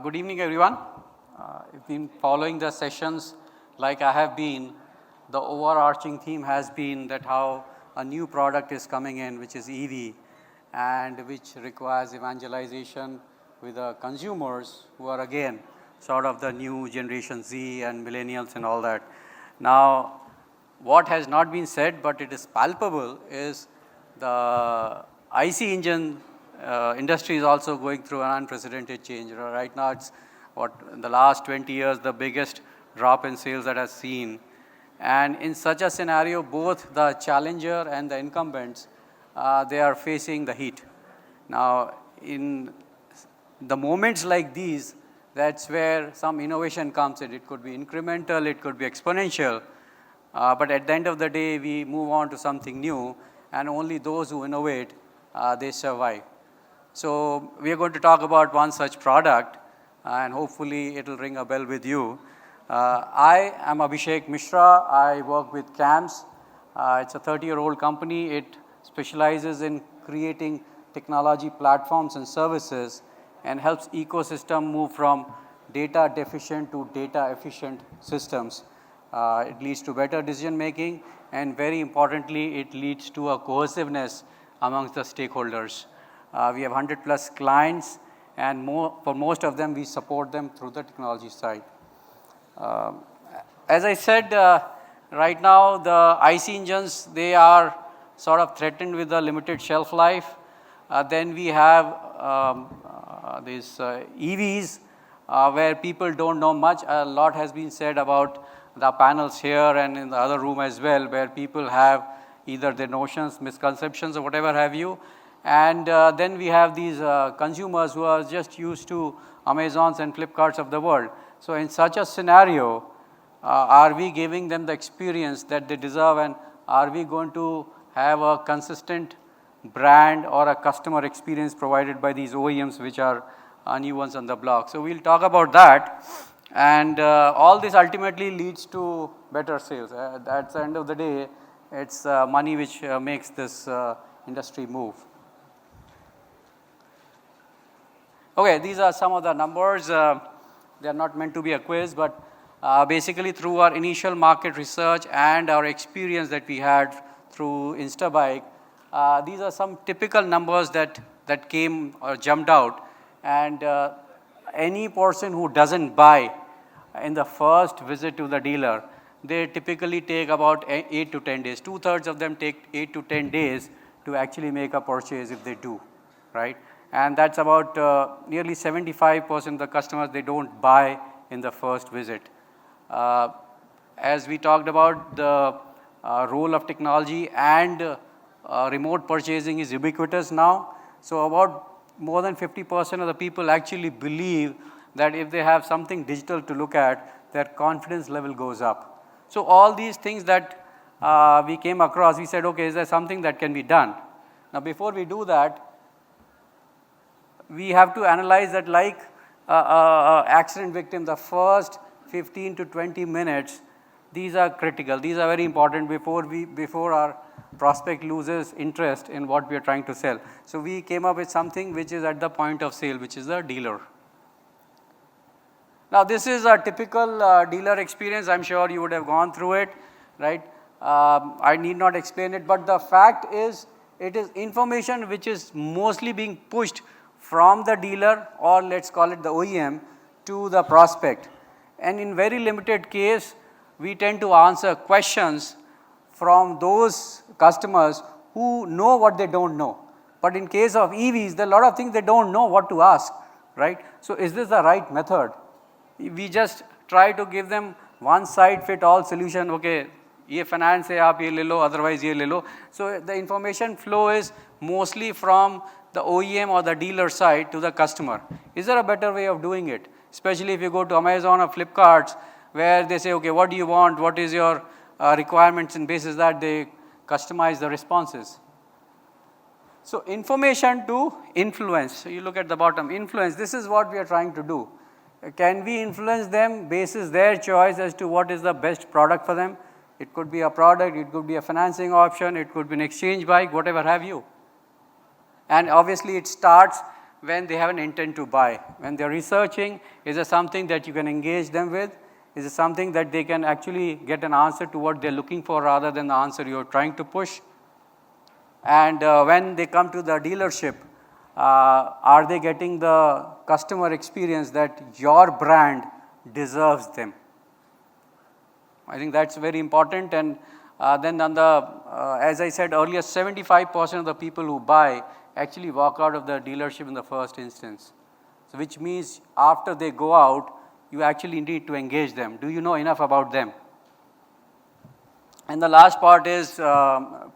Good evening, everyone. If you've been following the sessions like I have been, the overarching theme has been that how a new product is coming in, which is EV, and which requires evangelization with the consumers who are again sort of the new generation Z and millennials and all that. Now, what has not been said, but it is palpable, is the IC engine industry is also going through an unprecedented change. Right now, it's in the last 20 years, the biggest drop in sales that has seen. And in such a scenario, both the challenger and the incumbents, they are facing the heat. Now, in the moments like these, that's where some innovation comes in. It could be incremental, it could be exponential. But at the end of the day, we move on to something new, and only those who innovate, they survive. So we are going to talk about one such product, and hopefully it will ring a bell with you. I am Abhishek Mishra. I work with CAMS. It's a 30-year-old company. It specializes in creating technology platforms and services and helps ecosystem move from data deficient to data efficient systems. It leads to better decision making, and very importantly, it leads to a cohesiveness amongst the stakeholders. We have 100 plus clients, and for most of them, we support them through the technology side. As I said, right now, the IC engines, they are sort of threatened with a limited shelf life. Then we have these EVs, where people don't know much. A lot has been said about the panels here and in the other room as well, where people have either their notions, misconceptions, or whatever have you. And then we have these consumers who are just used to Amazons and Flipkarts of the world. So in such a scenario, are we giving them the experience that they deserve, and are we going to have a consistent brand or a customer experience provided by these OEMs, which are new ones on the block? So we'll talk about that. And all this ultimately leads to better sales. At the end of the day, it's money which makes this industry move. Okay, these are some of the numbers. They are not meant to be a quiz, but basically through our initial market research and our experience that we had through Instabike, these are some typical numbers that came or jumped out. And any person who doesn't buy in the first visit to the dealer, they typically take about 8 to 10 days. 2/3 of them take 8 to 10 days to actually make a purchase if they do, right? And that's about nearly 75% of the customers, they don't buy in the first visit. As we talked about, the role of technology and remote purchasing is ubiquitous now. So about more than 50% of the people actually believe that if they have something digital to look at, their confidence level goes up. So all these things that we came across, we said, okay, is there something that can be done? Now before we do that, we have to analyze that like accident victim, the first 15 to 20 minutes, these are critical. These are very important before our prospect loses interest in what we are trying to sell. So we came up with something which is at the point of sale, which is the dealer. Now this is a typical dealer experience. I'm sure you would have gone through it, right? I need not explain it, but the fact is, it is information which is mostly being pushed from the dealer, or let's call it the OEM, to the prospect. And in very limited case, we tend to answer questions from those customers who know what they don't know. But in case of EVs, there are a lot of things they don't know what to ask, right? So is this the right method? We just try to give them one size fit all solution. Okay, ये finance है, आप ये ले लो, otherwise ये ले लो. So the information flow is mostly from the OEM or the dealer side to the customer. Is there a better way of doing it? Especially if you go to Amazon or Flipkarts, where they say, okay, what do you want? What is your requirements? And basis that they customize the responses. So information to influence. So you look at the bottom, influence. This is what we are trying to do. Can we influence them basis their choice as to what is the best product for them? It could be a product, it could be a financing option, it could be an exchange bike, whatever have you. And obviously it starts when they have an intent to buy. When they're researching, is there something that you can engage them with? Is it something that they can actually get an answer to what they're looking for rather than the answer you're trying to push? And when they come to the dealership, are they getting the customer experience that your brand deserves them? I think that's very important. And then on the, as I said earlier, 75% of the people who buy actually walk out of the dealership in the first instance. So which means after they go out, you actually need to engage them. Do you know enough about them? And the last part is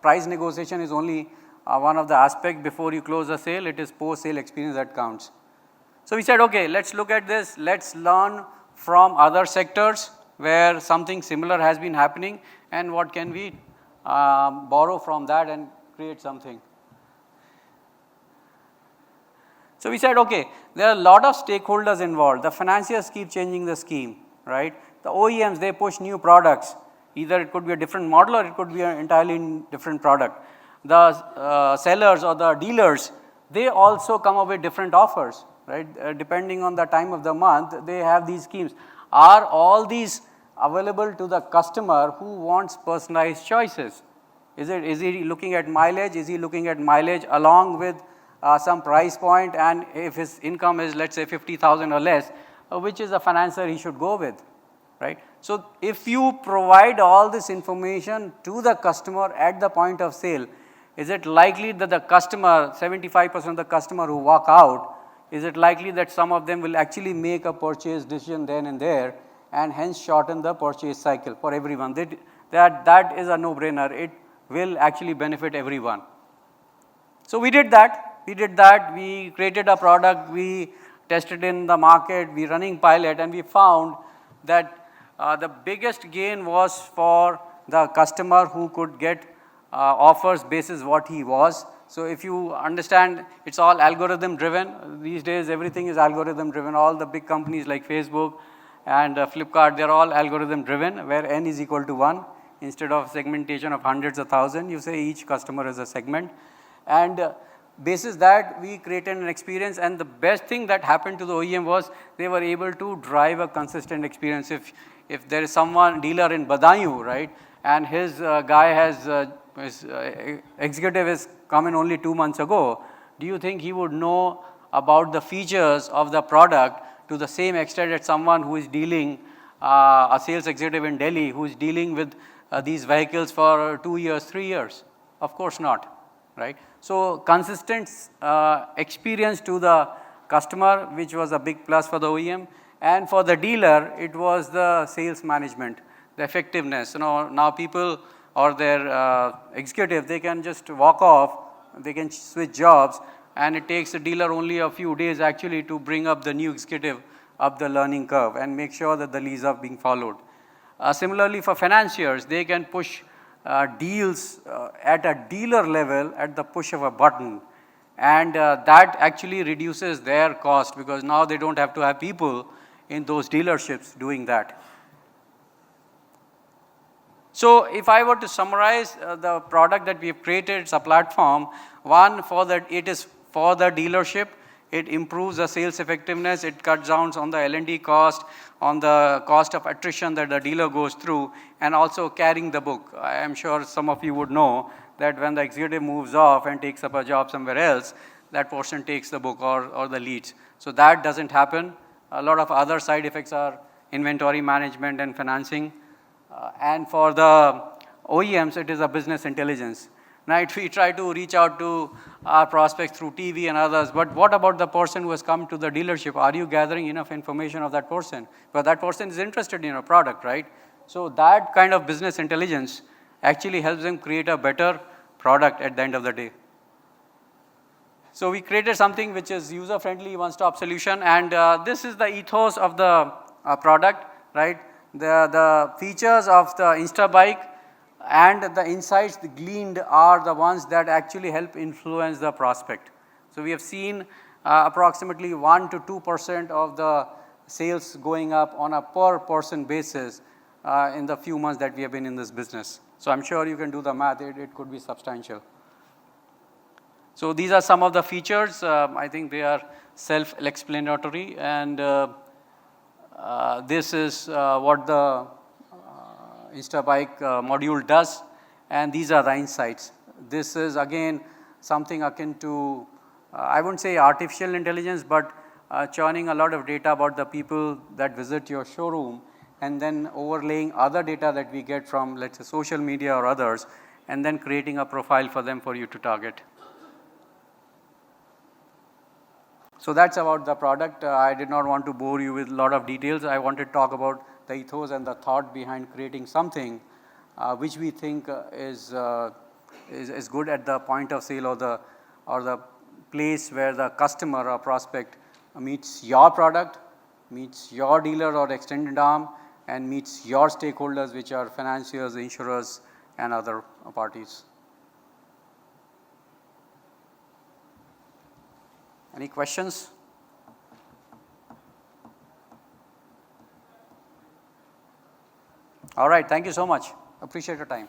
price negotiation is only one of the aspects before you close a sale. It is post-sale experience that counts. So we said, okay, let's look at this. Let's learn from other sectors where something similar has been happening, and what can we borrow from that and create something. So we said, okay, there are a lot of stakeholders involved. The financiers keep changing the scheme, right? The OEMs, they push new products. Either it could be a different model or it could be an entirely different product. The sellers or the dealers, they also come up with different offers, right? Depending on the time of the month, they have these schemes. Are all these available to the customer who wants personalized choices? Is he looking at mileage? Is he looking at mileage along with some price point, and if his income is, let's say, 50,000 or less, which is the financier he should go with, right? So if you provide all this information to the customer at the point of sale, is it likely that the customer, 75% of the customer who walk out, is it likely that some of them will actually make a purchase decision then and there, and hence shorten the purchase cycle for everyone? That is a no-brainer. It will actually benefit everyone. So we did that. We created a product, we tested in the market, we running pilot, and we found that the biggest gain was for the customer who could get offers basis what he was. So if you understand, it's all algorithm driven. These days everything is algorithm driven. All the big companies like Facebook and Flipkart, they're all algorithm driven, where n is equal to 1. Instead of segmentation of hundreds of thousands, you say each customer is a segment. And basis that, we created an experience, and the best thing that happened to the OEM was they were able to drive a consistent experience. If there is someone, dealer in Badaयूं, right, and his guy has, his executive has come in only 2 months ago, do you think he would know about the features of the product to the same extent as someone who is dealing, a sales executive in Delhi who is dealing with these vehicles for 2 years, 3 years? Of course not. Right? So consistent experience to the customer, which was a big plus for the OEM, and for the dealer, it was the sales management, the effectiveness. Now people or their executive, they can just walk off, they can switch jobs, and it takes the dealer only a few days actually to bring up the new executive up the learning curve and make sure that the leads are being followed. Similarly, for financiers, they can push deals at a dealer level at the push of a button, and that actually reduces their cost, because now they don't have to have people in those dealerships doing that. So if I were to summarize the product that we have created, it's a platform. One, it is for the dealership. It improves the sales effectiveness. It cuts down on the L&D cost, on the cost of attrition that the dealer goes through, and also carrying the book. I am sure some of you would know that when the executive moves off and takes up a job somewhere else, that person takes the book or the leads. So that doesn't happen. A lot of other side effects are inventory management and financing. And for the OEMs, it is a business intelligence. Right? We try to reach out to our prospects through TV and others, but what about the person who has come to the dealership? Are you gathering enough information of that person? But that person is interested in your product, right? So that kind of business intelligence actually helps them create a better product at the end of the day. So we created something which is user-friendly, one-stop solution, and this is the ethos of the product, right? The features of the InstaBike and the insights gleaned are the ones that actually help influence the prospect. So we have seen approximately 1 to 2% of the sales going up on a per person basis in the few months that we have been in this business. So I'm sure you can do the math, it could be substantial. So these are some of the features. I think they are self-explanatory, and this is what the InstaBike module does, and these are the insights. This is again something akin to, I wouldn't say artificial intelligence, but churning a lot of data about the people that visit your showroom, and then overlaying other data that we get from, let's say, social media or others, and then creating a profile for them for you to target. So that's about the product. I did not want to bore you with a lot of details. I wanted to talk about the ethos and the thought behind creating something which we think is good at the point of sale, or the place where the customer or prospect meets your product, meets your dealer or extended arm, and meets your stakeholders, which are financiers, insurers, and other parties. Any questions? All right, thank you so much. Appreciate your time.